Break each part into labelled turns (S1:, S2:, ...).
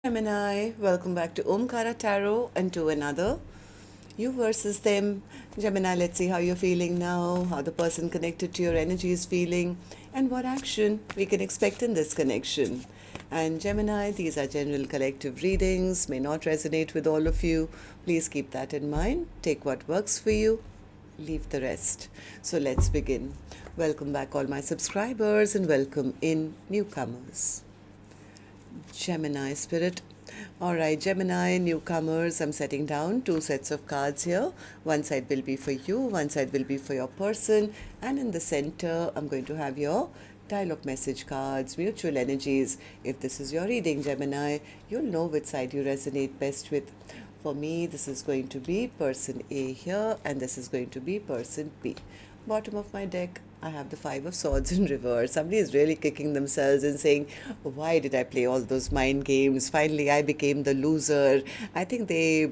S1: Gemini, welcome back to Omkaratarot and to another. You versus them. Gemini, let's see how you're feeling now, how the person connected to your energy is feeling, and what action we can expect in this connection. And Gemini, these are general collective readings, may not resonate with all of you. Please keep that in mind. Take what works for you, leave the rest. So let's begin. Welcome back, all my subscribers, and welcome in newcomers. Gemini spirit. All right, Gemini newcomers, I'm setting down two sets of cards here. One side will be for you, one side will be for your person, and in the center I'm going to have your dialogue message cards, mutual energies. If this is your reading, Gemini, you'll know which side you resonate best with. For me, this is going to be person A here, and this is going to be person B. Bottom of my deck, I have the Five of Swords in reverse. Somebody is really kicking themselves and saying, why did I play all those mind games? Finally, I became the loser. I think they're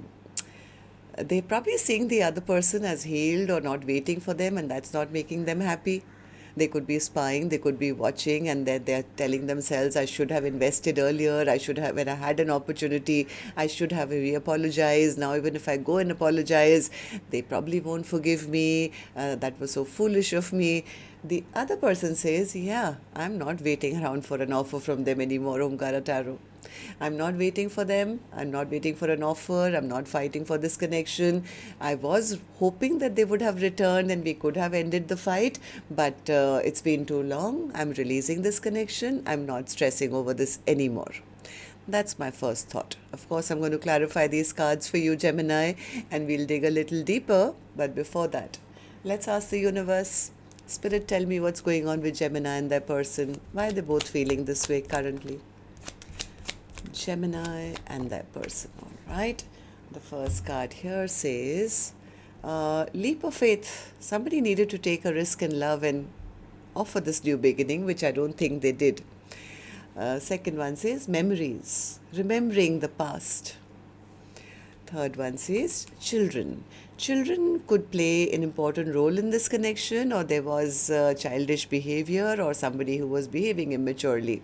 S1: probably seeing the other person as healed or not waiting for them, and that's not making them happy. They could be spying, they could be watching, and then they're telling themselves, I should have invested earlier, I should have, when I had an opportunity, I should have re-apologized. Now, even if I go and apologize, they probably won't forgive me. That was so foolish of me. The other person says, yeah, I'm not waiting around for an offer from them anymore, Omkara Tarot. I'm not waiting for them. I'm not waiting for an offer. I'm not fighting for this connection. I was hoping that they would have returned and we could have ended the fight, but it's been too long. I'm releasing this connection. I'm not stressing over this anymore. That's my first thought. Of course, I'm going to clarify these cards for you, Gemini, and we'll dig a little deeper. But before that, let's ask the universe. Spirit, tell me what's going on with Gemini and their person. Why are they both feeling this way currently? Gemini and that person. All right. The first card here says, leap of faith. Somebody needed to take a risk in love and offer this new beginning, which I don't think they did. Second one says memories, remembering the past. Third one says children. Children could play an important role in this connection, or there was childish behavior or somebody who was behaving immaturely.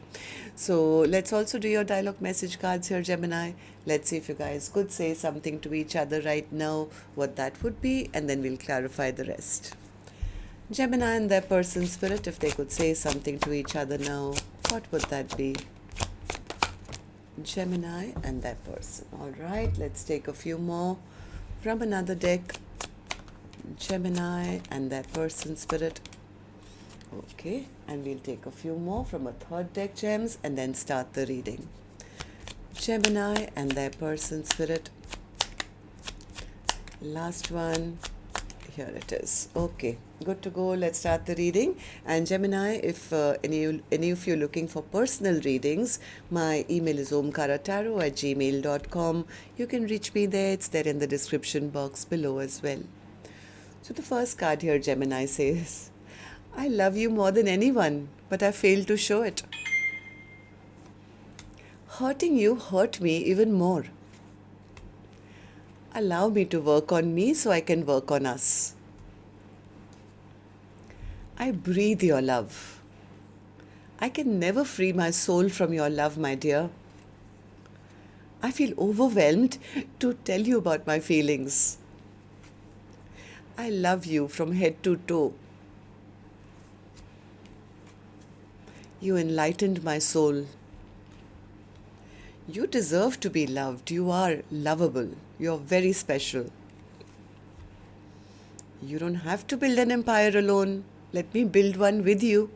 S1: So let's also do your dialogue message cards here, Gemini. Let's see if you guys could say something to each other right now, what that would be, and then we'll clarify the rest. Gemini and their person spirit, if they could say something to each other now, what would that be? Gemini and that person. All right, let's take a few more from another deck. Gemini and that person spirit. Okay, and we'll take a few more from a third deck, gems, and then start the reading. Gemini and their person spirit. Last one. Here it is. Okay, good to go. Let's start the reading. And Gemini, if any of you are looking for personal readings, my email is omkaratarot@gmail.com. You can reach me there. It's there in the description box below as well. So the first card here, Gemini says, I love you more than anyone, but I failed to show it. Hurting you hurt me even more. Allow me to work on me so I can work on us. I breathe your love. I can never free my soul from your love, my dear. I feel overwhelmed to tell you about my feelings. I love you from head to toe. You enlightened my soul. You deserve to be loved. You are lovable. You're very special. You don't have to build an empire alone. Let me build one with you.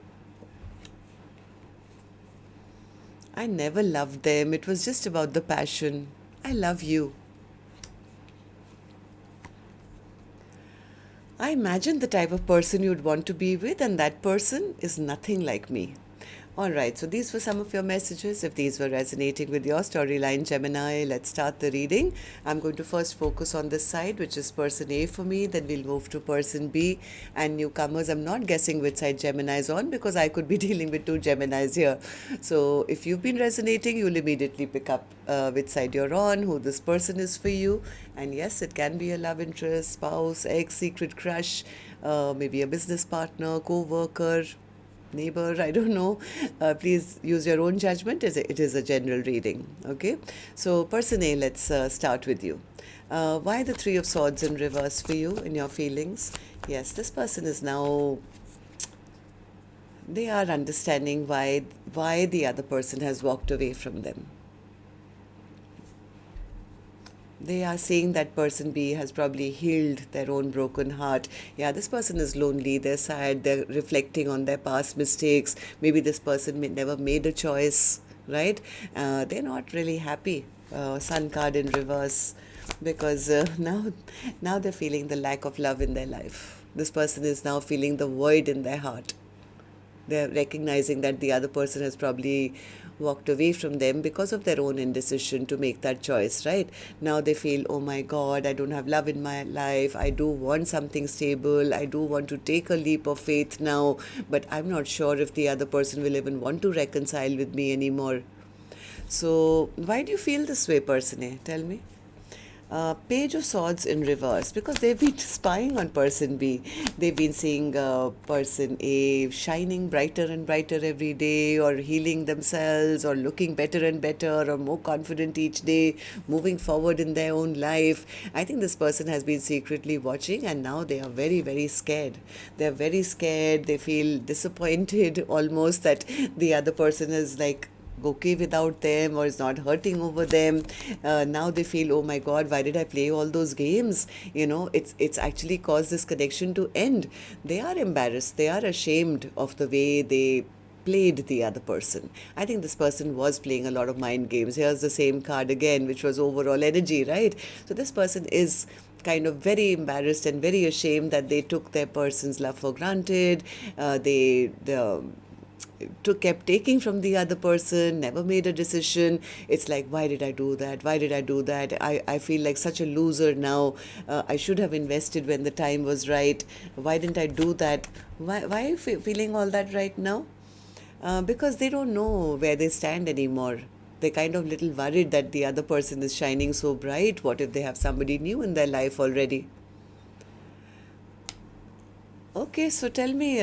S1: I never loved them. It was just about the passion. I love you. I imagine the type of person you'd want to be with, and that person is nothing like me. Alright, so these were some of your messages. If these were resonating with your storyline, Gemini, let's start the reading. I'm going to first focus on this side, which is person A for me. Then we'll move to person B. And newcomers, I'm not guessing which side Gemini is on because I could be dealing with two Geminis here. So if you've been resonating, you'll immediately pick up which side you're on, who this person is for you. And yes, it can be a love interest, spouse, ex, secret crush, maybe a business partner, co-worker, neighbor, I don't know. Please use your own judgment. It is a general reading. Okay, so person A, let's start with you. Why the Three of Swords in reverse for you in your feelings? Yes, this person is now, they are understanding why the other person has walked away from them. They are saying that person B has probably healed their own broken heart. Yeah, this person is lonely, they're sad, they're reflecting on their past mistakes. Maybe this person never made a choice, right? They're not really happy. Sun card in reverse, because now they're feeling the lack of love in their life. This person is now feeling the void in their heart. They're recognizing that the other person has probably walked away from them because of their own indecision to make that choice, right? Now they feel, oh my God, I don't have love in my life. I do want something stable. I do want to take a leap of faith now, but I'm not sure if the other person will even want to reconcile with me anymore. So why do you feel this way, person A? Tell me. Page of Swords in reverse, because they've been spying on person B. They've been seeing person A shining brighter and brighter every day, or healing themselves, or looking better and better, or more confident each day, moving forward in their own life. I think this person has been secretly watching, and now they are very, very scared. They're very scared. They feel disappointed almost that the other person is like okay without them, or is not hurting over them. Now they feel, oh my God, why did I play all those games? It's actually caused this connection to end. They are embarrassed, they are ashamed of the way they played the other person. I think this person was playing a lot of mind games. Here's the same card again, which was overall energy, right? So this person is kind of very embarrassed and very ashamed that they took their person's love for granted. They kept taking from the other person, never made a decision. It's like, why did I do that? Why did I do that? I feel like such a loser now. I should have invested when the time was right. Why didn't I do that? Why are you feeling all that right now? Because they don't know where they stand anymore. They're kind of little worried that the other person is shining so bright. What if they have somebody new in their life already? Okay, so tell me,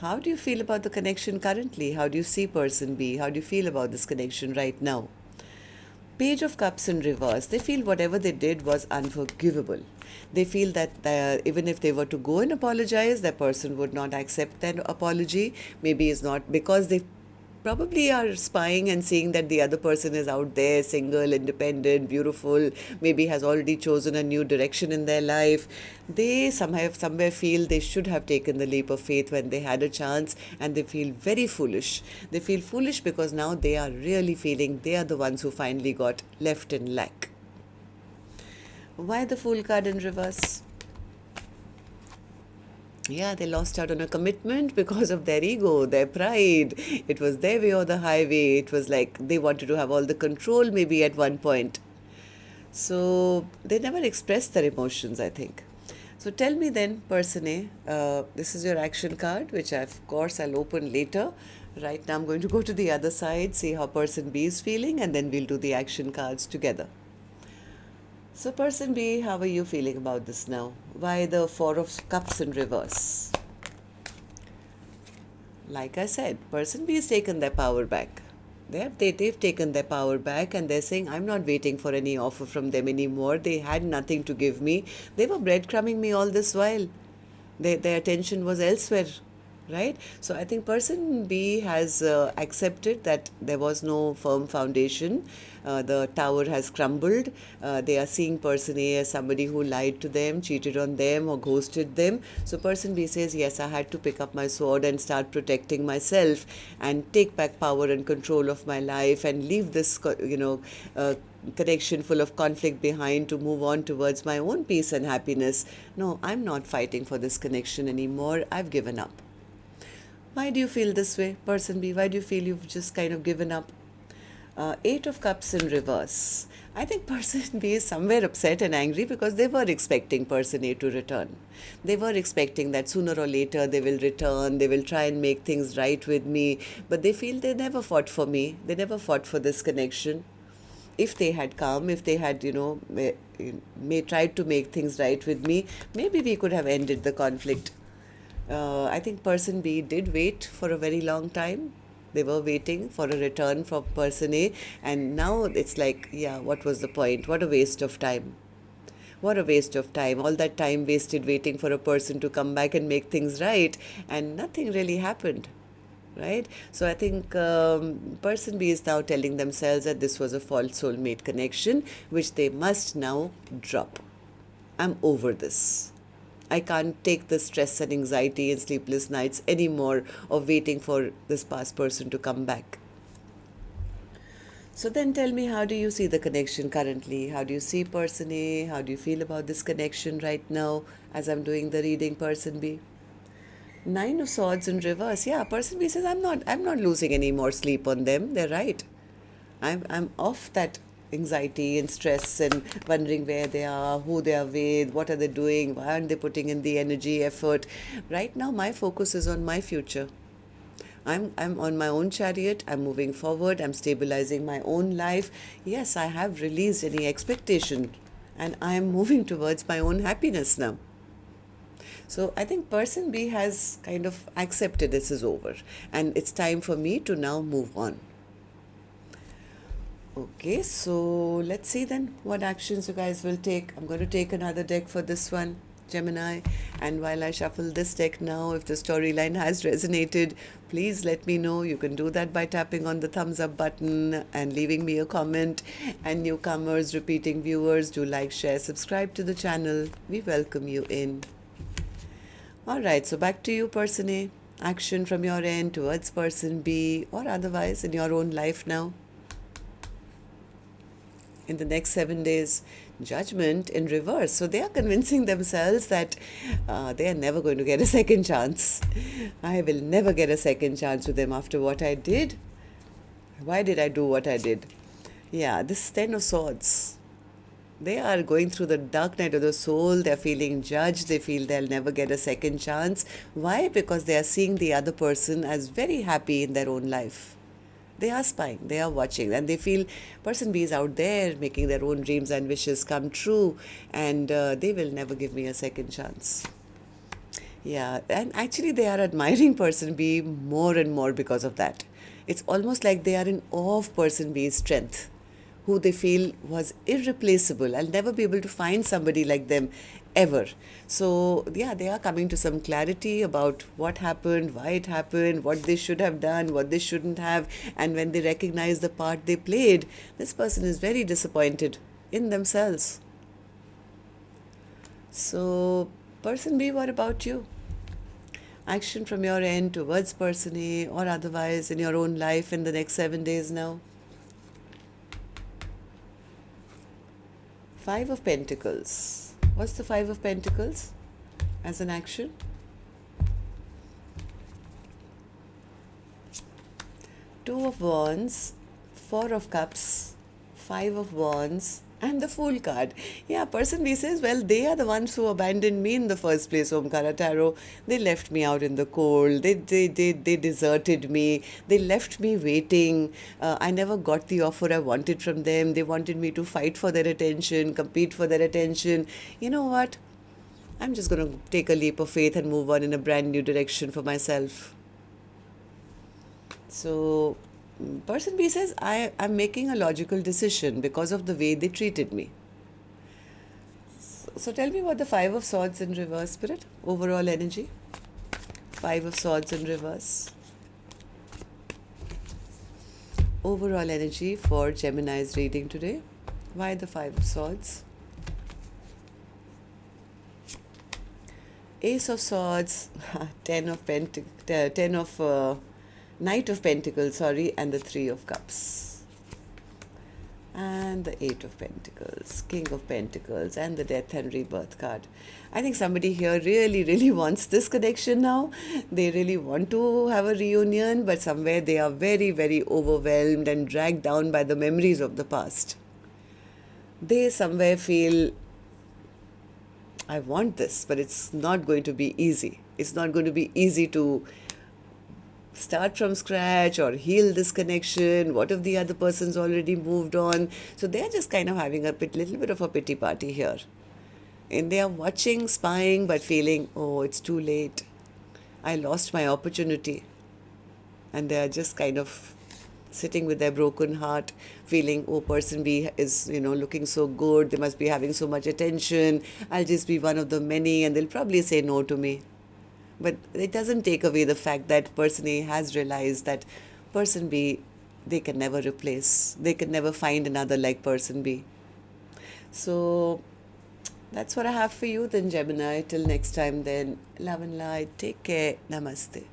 S1: how do you feel about the connection currently? How do you see person B? How do you feel about this connection right now? Page of Cups in reverse. They feel whatever they did was unforgivable. They feel that even if they were to go and apologize, that person would not accept that apology. Maybe it's not because they probably are spying and seeing that the other person is out there, single, independent, beautiful, maybe has already chosen a new direction in their life. They somewhere feel they should have taken the leap of faith when they had a chance, and they feel very foolish. They feel foolish because now they are really feeling they are the ones who finally got left in lack. Why the Fool card in reverse? Yeah, they lost out on a commitment because of their ego, their pride. It was their way or the highway. It was like they wanted to have all the control maybe at one point. So they never expressed their emotions, I think. So tell me then, person A, this is your action card, which of course I'll open later. Right now I'm going to go to the other side, see how person B is feeling, and then we'll do the action cards together. So person B, how are you feeling about this now? Why the Four of Cups in reverse? Like I said, person B has taken their power back. They've taken their power back, and they're saying, I'm not waiting for any offer from them anymore. They had nothing to give me. They were breadcrumbing me all this while. Their attention was elsewhere, right? So I think person B has accepted that there was no firm foundation. The tower has crumbled. They are seeing person A as somebody who lied to them, cheated on them, or ghosted them. So person B says, yes, I had to pick up my sword and start protecting myself and take back power and control of my life and leave this, connection full of conflict behind to move on towards my own peace and happiness. No, I'm not fighting for this connection anymore. I've given up. Why do you feel this way, person B? Why do you feel you've just kind of given up? Eight of Cups in reverse. I think person B is somewhere upset and angry because they were expecting person A to return. They were expecting that sooner or later they will return, they will try and make things right with me, but they feel they never fought for me, they never fought for this connection. If they had come, if they had, tried to make things right with me, maybe we could have ended the conflict. I think person B did wait for a very long time. They were waiting for a return from person A, and now it's like, yeah, what was the point? What a waste of time. What a waste of time. All that time wasted waiting for a person to come back and make things right, and nothing really happened. Right? So I think person B is now telling themselves that this was a false soulmate connection, which they must now drop. I'm over this. I can't take the stress and anxiety and sleepless nights anymore of waiting for this past person to come back. So then tell me, how do you see the connection currently? How do you see person A? How do you feel about this connection right now as I'm doing the reading person B? Nine of Swords in reverse. Yeah, person B says, I'm not losing any more sleep on them. They're right. I'm off that anxiety and stress and wondering where they are, who they are with, what are they doing, why aren't they putting in the energy, effort. Right now, my focus is on my future. I'm on my own chariot. I'm moving forward. I'm stabilizing my own life. Yes, I have released any expectation, and I am moving towards my own happiness now. So I think person B has kind of accepted this is over, and it's time for me to now move on. Okay, so let's see then what actions you guys will take. I'm going to take another deck for this one, Gemini. And while I shuffle this deck now, if the storyline has resonated, please let me know. You can do that by tapping on the thumbs up button and leaving me a comment. And newcomers, repeating viewers, do like, share, subscribe to the channel. We welcome you in. Alright, so back to you, person A. Action from your end towards person B or otherwise in your own life now. In the next 7 days, Judgment in reverse. So they are convincing themselves that they are never going to get a second chance. I will never get a second chance with them after what I did. Why did I do what I did? Yeah, this Ten of Swords. They are going through the dark night of the soul. They're feeling judged. They feel they'll never get a second chance. Why? Because they are seeing the other person as very happy in their own life. They are spying, they are watching, and they feel person B is out there making their own dreams and wishes come true, and they will never give me a second chance. Yeah, and actually they are admiring person B more and more because of that. It's almost like they are in awe of person B's strength, who they feel was irreplaceable. I'll never be able to find somebody like them ever. So yeah, they are coming to some clarity about what happened, why it happened, what they should have done, what they shouldn't have. And when they recognize the part they played, this person is very disappointed in themselves. So person B, what about you? Action from your end towards person A or otherwise in your own life in the next 7 days now. Five of Pentacles. What's the Five of Pentacles as an action? Two of Wands, Four of Cups, Five of Wands, and the Fool card. Yeah, person B says, well, they are the ones who abandoned me in the first place, Omkaratarot. They left me out in the cold. They deserted me. They left me waiting. I never got the offer I wanted from them. They wanted me to fight for their attention, compete for their attention. You know what? I'm just going to take a leap of faith and move on in a brand new direction for myself. So person B says, I'm making a logical decision because of the way they treated me. So tell me what the Five of Swords in reverse, Spirit. Overall energy. Five of Swords in reverse. Overall energy for Gemini's reading today. Why the Five of Swords? Ace of Swords, Knight of Pentacles, and the Three of Cups. And the Eight of Pentacles, King of Pentacles, and the Death and Rebirth card. I think somebody here really, really wants this connection now. They really want to have a reunion, but somewhere they are very, very overwhelmed and dragged down by the memories of the past. They somewhere feel, I want this, but it's not going to be easy. It's not going to be easy to start from scratch or heal this connection. What if the other person's already moved on? So they're just kind of having a little bit of a pity party here. And they are watching, spying, but feeling, oh, it's too late. I lost my opportunity. And they are just kind of sitting with their broken heart, feeling, oh, person B is, looking so good, they must be having so much attention, I'll just be one of the many, and they'll probably say no to me. But it doesn't take away the fact that person A has realized that person B, they can never replace, they can never find another like person B. So that's what I have for you then, Gemini. Till next time then, love and light, take care, namaste.